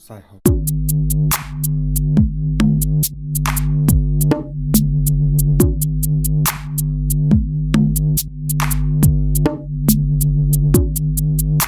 side hug.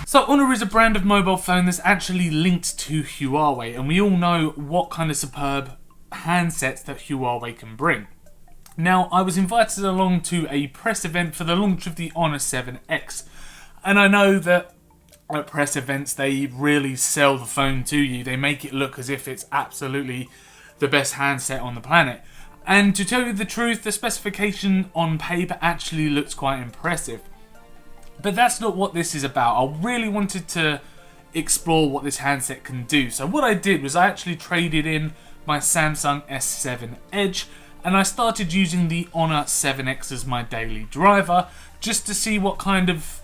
So Honor is a brand of mobile phone that's actually linked to Huawei, and we all know what kind of superb handsets that Huawei can bring. Now, I was invited along to a press event for the launch of the Honor 7X, and I know that at press events they really sell the phone to you. They make it look as if it's absolutely the best handset on the planet. And to tell you the truth, the specification on paper actually looks quite impressive. But that's not what this is about. I really wanted to explore what this handset can do. So what I did was I actually traded in my Samsung S7 Edge and I started using the Honor 7X as my daily driver just to see what kind of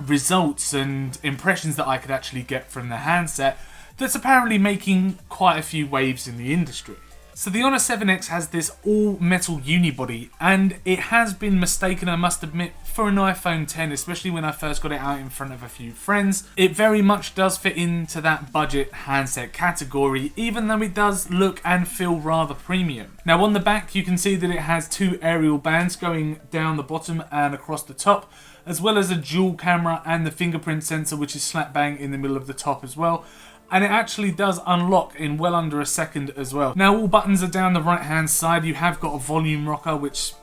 results and impressions that I could actually get from the handset that's apparently making quite a few waves in the industry. So the Honor 7X has this all-metal unibody, and it has been mistaken, I must admit, for an iPhone X, especially when I first got it out in front of a few friends. It very much does fit into that budget handset category, even though it does look and feel rather premium. Now on the back you can see that it has two aerial bands going down the bottom and across the top, as well as a dual camera and the fingerprint sensor, which is slap bang in the middle of the top as well. And it actually does unlock in well under a second as well. Now all buttons are down the right hand side. You have got a volume rocker which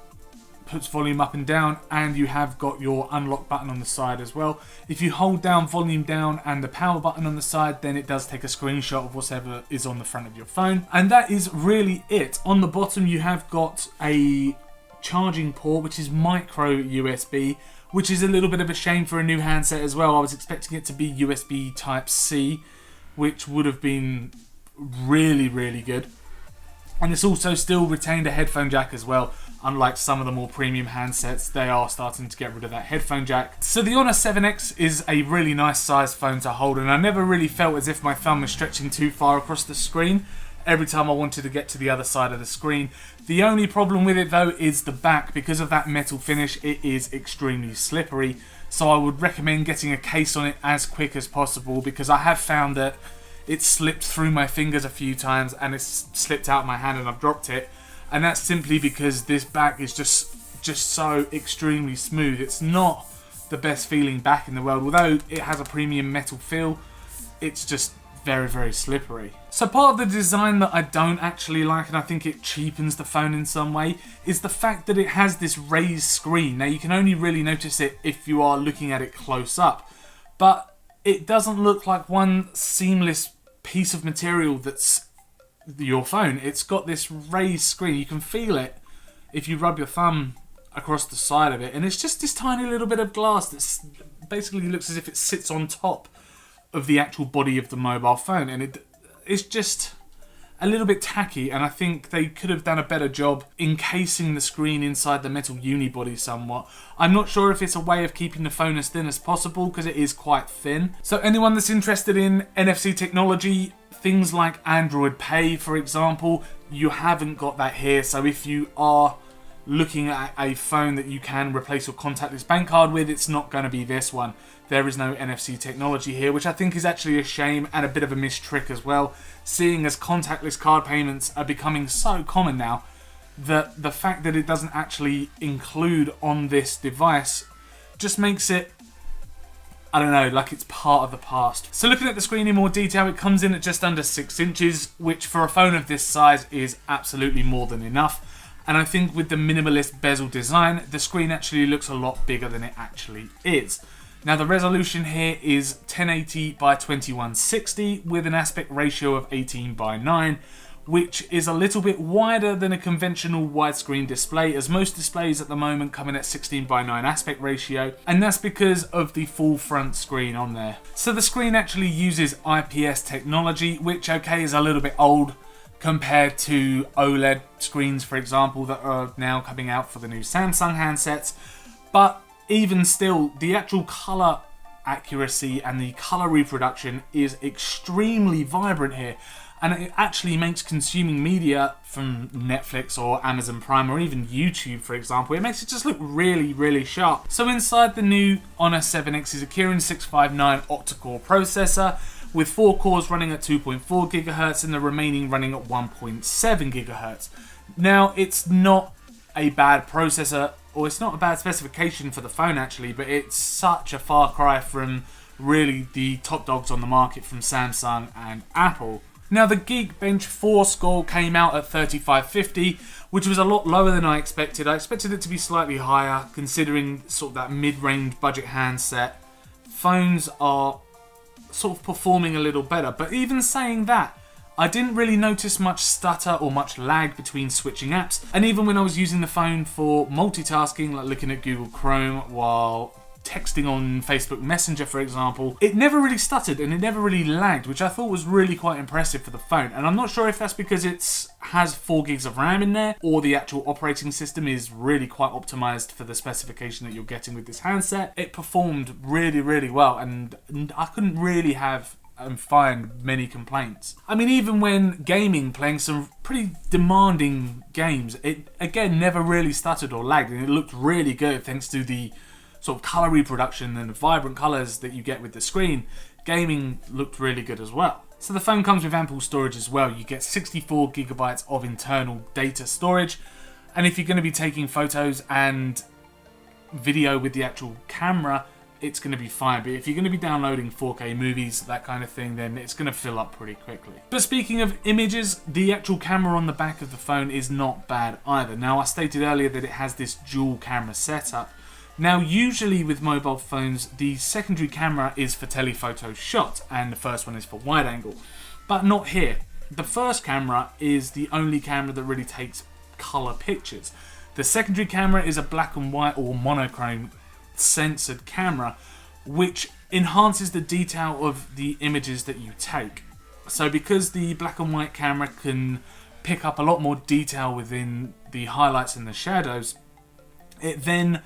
puts volume up and down, and you have got your unlock button on the side as well. If you hold down volume down and the power button on the side, then it does take a screenshot of whatever is on the front of your phone. And that is really it. On the bottom you have got a charging port which is micro USB, which is a little bit of a shame for a new handset as well. I was expecting it to be USB Type-C, which would have been really, really good. And it's also still retained a headphone jack as well. Unlike some of the more premium handsets, they are starting to get rid of that headphone jack. So the Honor 7X is a really nice sized phone to hold, and I never really felt as if my thumb was stretching too far across the screen every time I wanted to get to the other side of the screen. The only problem with it though is the back. Because of that metal finish, it is extremely slippery. So I would recommend getting a case on it as quick as possible, because I have found that it's slipped through my fingers a few times and it's slipped out my hand and I've dropped it. And that's simply because this back is just so extremely smooth. It's not the best feeling back in the world. Although it has a premium metal feel, it's just very, very slippery. So part of the design that I don't actually like, and I think it cheapens the phone in some way, is the fact that it has this raised screen. Now you can only really notice it if you are looking at it close up, but it doesn't look like one seamless piece of material that's your phone. It's got this raised screen. You can feel it if you rub your thumb across the side of it, and it's just this tiny little bit of glass that basically looks as if it sits on top of the actual body of the mobile phone, and it's just a little bit tacky, and I think they could have done a better job encasing the screen inside the metal unibody somewhat. I'm not sure if it's a way of keeping the phone as thin as possible, because it is quite thin. So anyone that's interested in NFC technology, things like Android Pay for example, you haven't got that here. So if you are looking at a phone that you can replace your contactless bank card with, it's not going to be this one. There is no NFC technology here, which I think is actually a shame and a bit of a missed trick as well, seeing as contactless card payments are becoming so common now, that the fact that it doesn't actually include on this device just makes it, I don't know, like it's part of the past. So looking at the screen in more detail, it comes in at just under 6 inches, which for a phone of this size is absolutely more than enough. And I think with the minimalist bezel design, the screen actually looks a lot bigger than it actually is. Now the resolution here is 1080 by 2160 with an aspect ratio of 18 by 9, which is a little bit wider than a conventional widescreen display, as most displays at the moment come in at 16 by 9 aspect ratio, and that's because of the full front screen on there. So the screen actually uses IPS technology, which okay is a little bit old compared to OLED screens, for example, that are now coming out for the new Samsung handsets. But even still, the actual colour accuracy and the colour reproduction is extremely vibrant here. And it actually makes consuming media from Netflix or Amazon Prime or even YouTube, for example, it makes it just look really, really sharp. So inside the new Honor 7X is a Kirin 659 octa-core processor, with 4 cores running at 2.4 GHz and the remaining running at 1.7 GHz. Now, it's not a bad processor, or it's not a bad specification for the phone actually, but it's such a far cry from really the top dogs on the market from Samsung and Apple. Now, the Geekbench 4 score came out at 3550, which was a lot lower than I expected. I expected it to be slightly higher, considering sort of that mid-range budget handset. Phones are sort of performing a little better, but even saying that, I didn't really notice much stutter or much lag between switching apps, and even when I was using the phone for multitasking, like looking at Google Chrome while texting on Facebook Messenger, for example, it never really stuttered and it never really lagged, which I thought was really quite impressive for the phone. And I'm not sure if that's because it has 4 gigs of RAM in there, or the actual operating system is really quite optimized for the specification that you're getting with this handset. It performed really, really well, and I couldn't really have and find many complaints. I mean, even when gaming, playing some pretty demanding games, it again never really stuttered or lagged, and it looked really good thanks to the sort of colour reproduction and the vibrant colours that you get with the screen. Gaming looked really good as well. So the phone comes with ample storage as well. You get 64 gigabytes of internal data storage, and if you're going to be taking photos and video with the actual camera, it's going to be fine. But if you're going to be downloading 4K movies, that kind of thing, then it's going to fill up pretty quickly. But speaking of images, the actual camera on the back of the phone is not bad either. Now, I stated earlier that it has this dual camera setup. Now, usually with mobile phones, the secondary camera is for telephoto shot and the first one is for wide angle, but not here. The first camera is the only camera that really takes color pictures. The secondary camera is a black and white or monochrome censored camera, which enhances the detail of the images that you take. So because the black and white camera can pick up a lot more detail within the highlights and the shadows, it then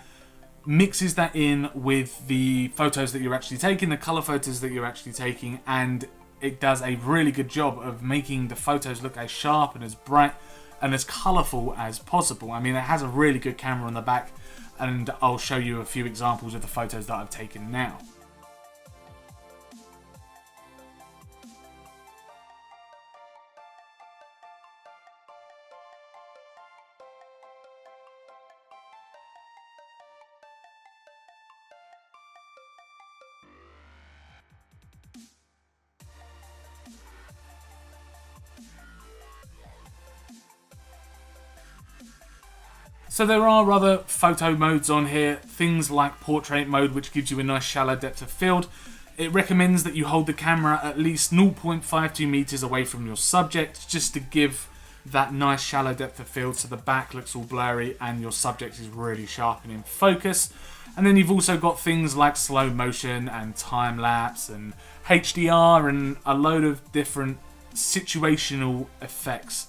mixes that in with the photos that you're actually taking, the color photos that you're actually taking, and it does a really good job of making the photos look as sharp and as bright and as colorful as possible. I mean, it has a really good camera on the back, and I'll show you a few examples of the photos that I've taken now. So there are other photo modes on here, things like portrait mode, which gives you a nice shallow depth of field. It recommends that you hold the camera at least 0.52 meters away from your subject, just to give that nice shallow depth of field so the back looks all blurry and your subject is really sharp and in focus. And then you've also got things like slow motion and time lapse and HDR and a load of different situational effects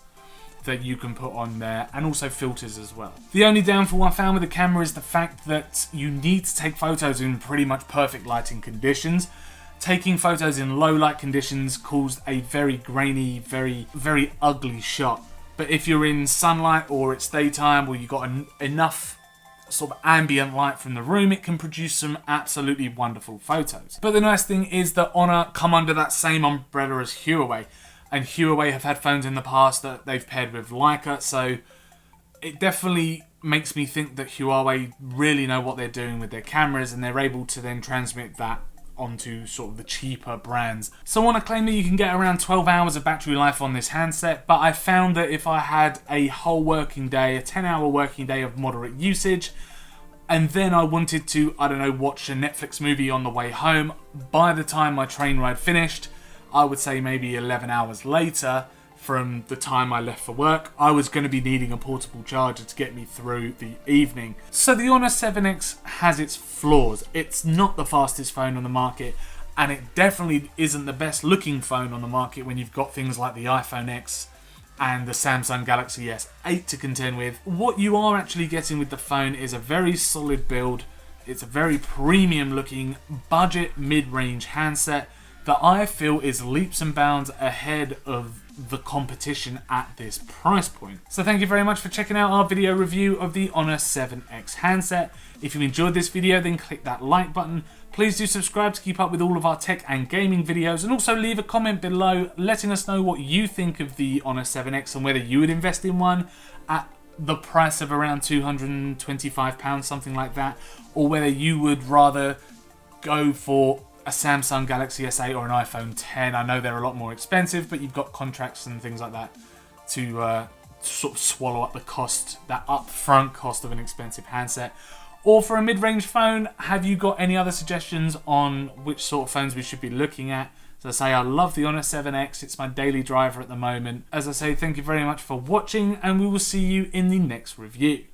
that you can put on there, and also filters as well. The only downfall I found with the camera is the fact that you need to take photos in pretty much perfect lighting conditions. Taking photos in low light conditions caused a very grainy, very ugly shot. But if you're in sunlight or it's daytime, or you've got enough sort of ambient light from the room, it can produce some absolutely wonderful photos. But the nice thing is that Honor come under that same umbrella as Huawei. And Huawei have had phones in the past that they've paired with Leica, so it definitely makes me think that Huawei really know what they're doing with their cameras, and they're able to then transmit that onto sort of the cheaper brands. So I want to claim that you can get around 12 hours of battery life on this handset, but I found that if I had a whole working day, a 10-hour working day of moderate usage, and then I wanted to, I don't know, watch a Netflix movie on the way home, by the time my train ride finished, I would say maybe 11 hours later from the time I left for work, I was going to be needing a portable charger to get me through the evening. So the Honor 7X has its flaws. It's not the fastest phone on the market, and it definitely isn't the best looking phone on the market when you've got things like the iPhone X and the Samsung Galaxy S8 to contend with. What you are actually getting with the phone is a very solid build. It's a very premium looking budget mid-range handset that I feel is leaps and bounds ahead of the competition at this price point. So thank you very much for checking out our video review of the Honor 7X handset. If you enjoyed this video, then click that like button. Please do subscribe to keep up with all of our tech and gaming videos, and also leave a comment below letting us know what you think of the Honor 7X and whether you would invest in one at the price of around £225, something like that, or whether you would rather go for a Samsung Galaxy S8 or an iPhone 10. I know they're a lot more expensive, but you've got contracts and things like that to sort of swallow up the cost, that upfront cost of an expensive handset. Or for a mid-range phone, have you got any other suggestions on which sort of phones we should be looking at? As I say, I love the Honor 7X. It's my daily driver at the moment. As I say, thank you very much for watching, and we will see you in the next review.